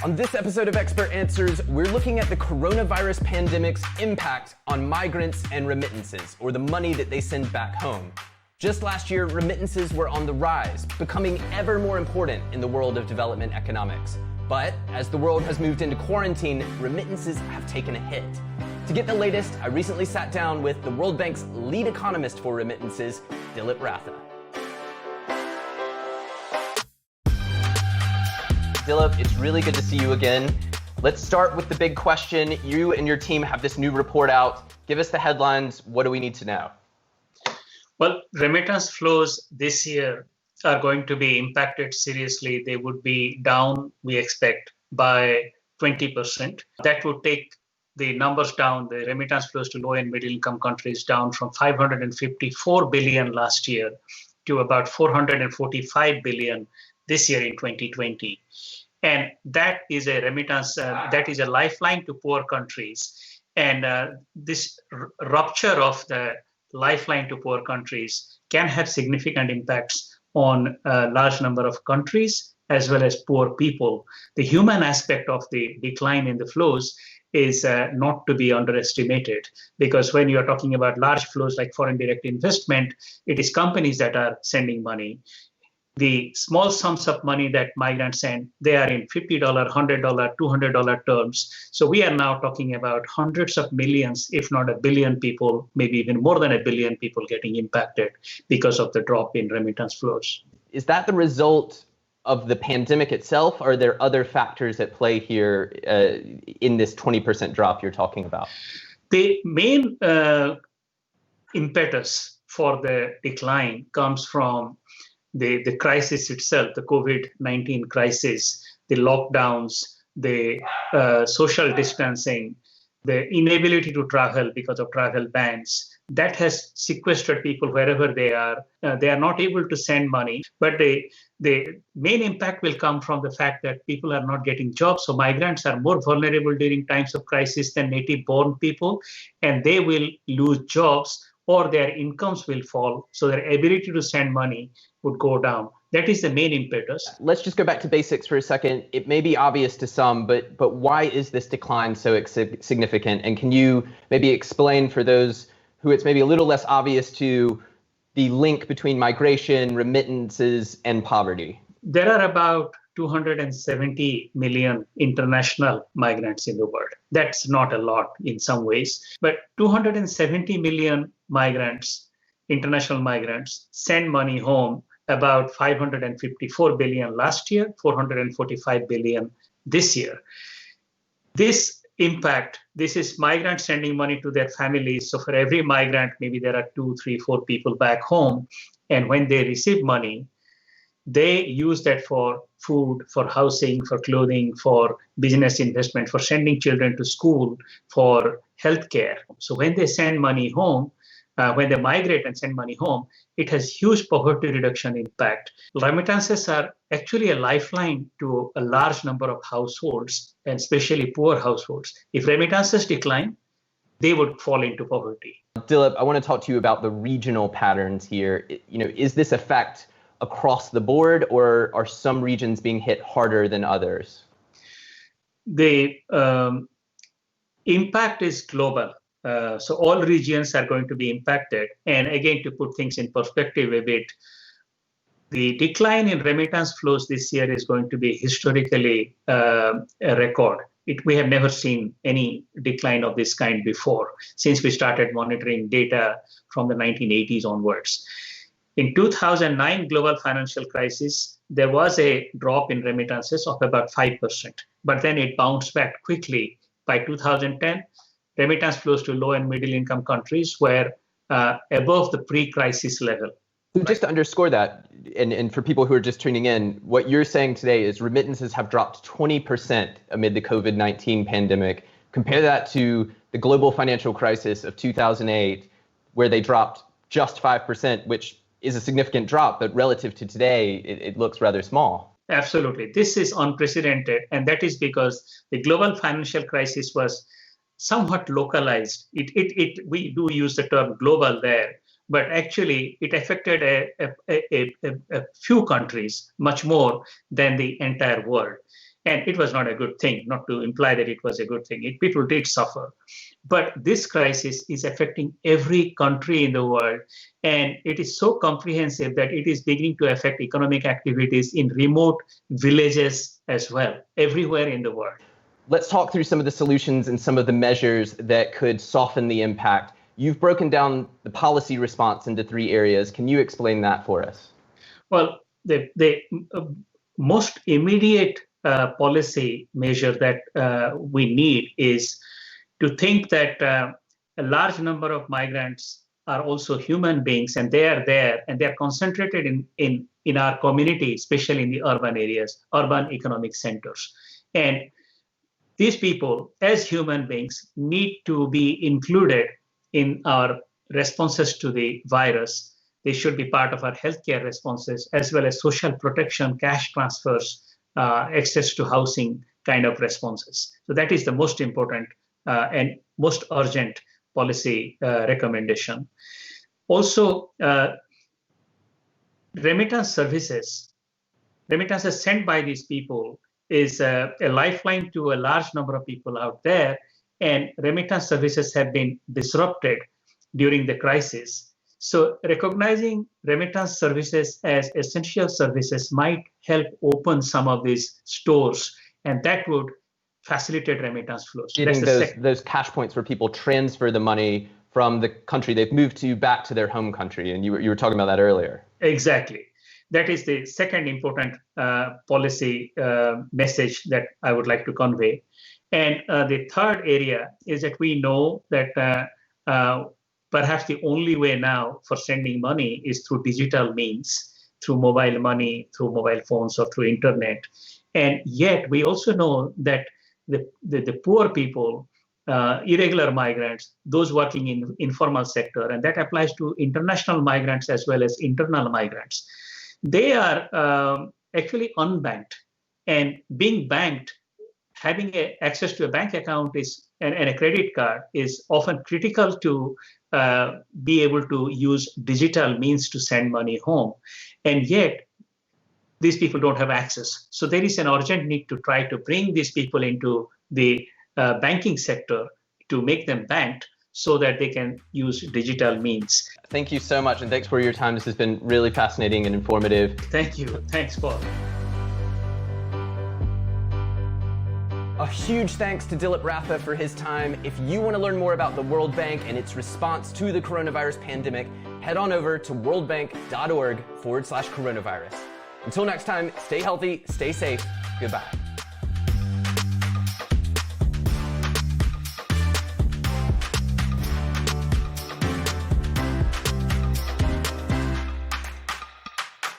On this episode of Expert Answers, we're looking at the coronavirus pandemic's impact on migrants and remittances, or the money that they send back home. Just last year, remittances were on the rise, becoming ever more important in the world of development economics. But as the world has moved into quarantine, remittances have taken a hit. To get the latest, I recently sat down with the World Bank's lead economist for remittances, Dilip Ratha. Dilip, it's really good to see you again. Let's start with the big question. You and your team have this new report out. Give us the headlines. What do we need to know? Well, remittance flows this year are going to be impacted seriously. They would be down, we expect, by 20%. That would take the numbers down, the remittance flows to low and middle income countries down from 554 billion last year to about 445 billion this year in 2020. And that is a remittance, that is a lifeline to poor countries. And this rupture of the lifeline to poor countries can have significant impacts on a large number of countries as well as poor people. The human aspect of the decline in the flows is not to be underestimated, because when you are talking about large flows like foreign direct investment, it is companies that are sending money. The small sums of money that migrants send, they are in $50, $100, $200 terms. So we are now talking about hundreds of millions, if not a billion people, maybe even more than a billion people getting impacted because of the drop in remittance flows. Is that the result of the pandemic itself, or are there other factors at play here in this 20% drop you're talking about? The main impetus for the decline comes from the crisis itself, the COVID-19 crisis, the lockdowns, the social distancing, the inability to travel because of travel bans. That has sequestered people wherever they are. They are not able to send money, but the main impact will come from the fact that people are not getting jobs. So migrants are more vulnerable during times of crisis than native-born people, and they will lose jobs or their incomes will fall. So their ability to send money would go down. That is the main impetus. Let's just go back to basics for a second. It may be obvious to some, but why is this decline so significant? And can you maybe explain for those who it's maybe a little less obvious to the link between migration, remittances, and poverty? There are about 270 million international migrants in the world. That's not a lot in some ways, but 270 million migrants, international migrants, send money home, about 554 billion last year, 445 billion this year. This impact, this is migrants sending money to their families. So for every migrant, maybe there are 2, 3, 4 people back home. And when they receive money, they use that for food, for housing, for clothing, for business investment, for sending children to school, for healthcare. So when they send money home, when they migrate and send money home, it has huge poverty reduction impact. Remittances are actually a lifeline to a large number of households, and especially poor households. If remittances decline, they would fall into poverty. Dilip, I want to talk to you about the regional patterns here. Is this effect across the board, or are some regions being hit harder than others? The impact is global. So all regions are going to be impacted. And again, to put things in perspective a bit, the decline in remittance flows this year is going to be historically a record. We have never seen any decline of this kind before, since we started monitoring data from the 1980s onwards. In 2009 global financial crisis, there was a drop in remittances of about 5%, but then it bounced back quickly. By 2010, remittance flows to low and middle income countries were above the pre-crisis level. So just to underscore that, and for people who are just tuning in, what you're saying today is remittances have dropped 20% amid the COVID-19 pandemic. Compare that to the global financial crisis of 2008, where they dropped just 5%, which is a significant drop, but relative to today, it looks rather small. Absolutely. This is unprecedented, and that is because the global financial crisis was somewhat localized. We do use the term global there, but actually it affected a few countries much more than the entire world. And it was not a good thing, not to imply that it was a good thing. People did suffer. But this crisis is affecting every country in the world. And it is so comprehensive that it is beginning to affect economic activities in remote villages as well, everywhere in the world. Let's talk through some of the solutions and some of the measures that could soften the impact. You've broken down the policy response into 3 areas. Can you explain that for us? Well, the most immediate policy measure that we need is to think that a large number of migrants are also human beings, and they are there and they are concentrated in our community, especially in the urban areas, urban economic centers. And these people, as human beings, need to be included in our responses to the virus. They should be part of our healthcare responses, as well as social protection, cash transfers, access to housing kind of responses. So that is the most important and most urgent policy recommendation. Also, remittances sent by these people is a lifeline to a large number of people out there, and remittance services have been disrupted during the crisis. So recognizing remittance services as essential services might help open some of these stores, and that would facilitate remittance flows. Getting those cash points where people transfer the money from the country they've moved to back to their home country. And you were talking about that earlier. Exactly. That is the second important policy message that I would like to convey. And the third area is that we know that perhaps the only way now for sending money is through digital means, through mobile money, through mobile phones, or through internet. And yet we also know that the poor people, irregular migrants, those working in informal sector, and that applies to international migrants as well as internal migrants, they are actually unbanked. And being banked, having access to a bank account and a credit card is often critical to be able to use digital means to send money home. And yet, these people don't have access. So there is an urgent need to try to bring these people into the banking sector to make them banked so that they can use digital means. Thank you so much, and thanks for your time. This has been really fascinating and informative. Thank you. Thanks, Paul. A huge thanks to Dilip Ratha for his time. If you want to learn more about the World Bank and its response to the coronavirus pandemic, head on over to worldbank.org/coronavirus. Until next time, stay healthy, stay safe, goodbye.